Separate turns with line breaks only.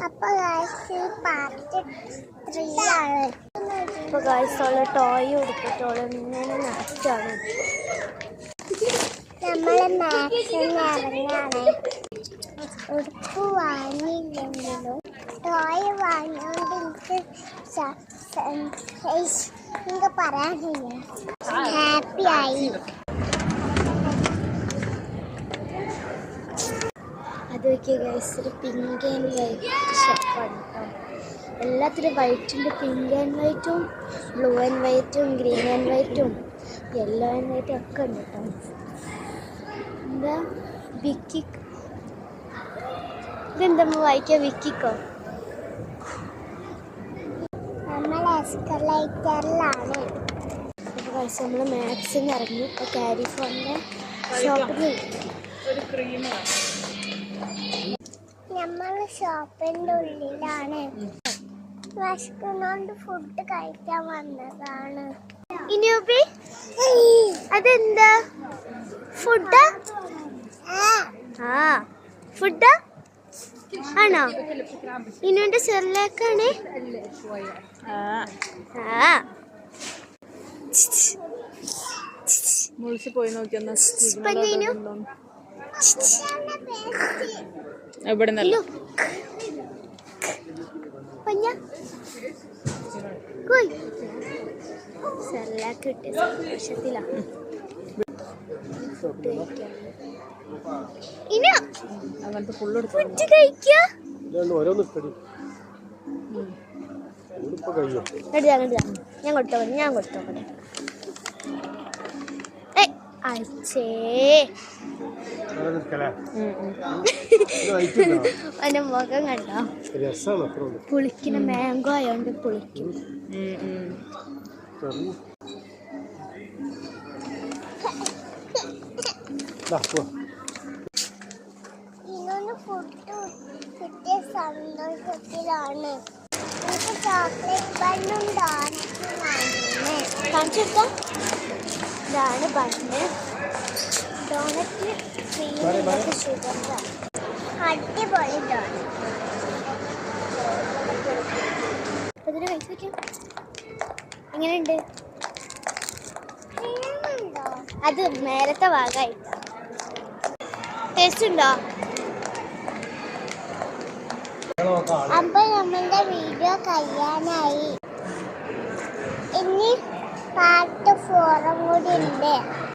അപ്പോൾ പാർട്ട് 3 ആണ്. ഇപ്പോൾ ഗൈസുള്ള ടോയ് കൊടുത്തിട്ടോളം ഇങ്ങനെ നടക്കുകയാണ്. നമ്മൾ മാക്സിന് ഇറങ്ങാണ്. ഉടുപ്പ് വാങ്ങിയില്ലെങ്കിലും ടോയ് വാങ്ങിയോണ്ട് എനിക്ക് പറയാനില്ല, ഹാപ്പി ആയി. അതൊക്കെ ഗൈസ് ഒരു പിങ്ക് ആൻഡ് വൈറ്റ് ഷർട്ടാണ് കേട്ടോ. എല്ലാത്തിലും വൈറ്റുണ്ട്, പിങ്ക് ആൻഡ് വൈറ്റും ബ്ലൂ ആൻഡ് വൈറ്റും ഗ്രീൻ ആൻഡ് വൈറ്റും യെല്ലോ ആൻഡ് വൈറ്റും ഒക്കെ ഉണ്ട് കേട്ടോ. എന്താ വിക്കി, ഇതെന്താ വായിക്കുക? വിക്കിക്കോ? നമ്മൾ എസ്കലേറ്ററിലാണ്. ഗൈസ് നമ്മൾ മാക്സിന് ഇറങ്ങി. ഇപ്പോൾ കാരിഫോണിൻ്റെ ഷോപ്പിൽ നമ്മൾ ഷോപ്പിൻ്റെ ഉള്ളിലാണ്. വിശക്കുന്നോണ്ട് ഫുഡ് കഴിക്കാൻ വന്നതാണ്. ഇനൂബി, അതെന്താ ഫുഡാ? ഫുഡാ ആണോ? ഇനുവിന്റെ ചെറിലേക്കാണ്.
പോയി നോക്കിയെന്നാ എവിടെ
കിട്ടിയ സന്തോഷത്തിലാണ് ഫുഡ് കഴിക്കാൻ. ഫുഡ് കഴിക്കുക. ഞാൻ കൊടുത്തോട്ടെ. എന്റെ മുഖം കണ്ടോ? പുളിക്കുന്ന മാംഗോ ആയോണ്ട് പുളിക്കും. ഇന്നൊന്ന് ഫുഡ് കിട്ടിയ സന്തോഷത്തിലാണ്. എനിക്ക് ചോക്ലേറ്റ് ബണ്ണും ഡോണറ്റും കാണിച്ചെടുക്കാം. ഇതാണ് ബണ്ണ്. ഡോണറ്റിന് ക്രീമിലൊക്കെ ഷുഗർ. അടിപൊളി ഡോണറ്റ്. അതിന് പൈസ വയ്ക്കാം. എങ്ങനെയുണ്ട്? അത് നേരത്തെ ഭാഗമായിട്ടോ. ടേസ്റ്റ് ഉണ്ടോ? അപ്പൊ നമ്മളുടെ വീഡിയോ കഴിയാനായി. ഇനി പാർട്ട് 4 കൂടി ഉണ്ട്.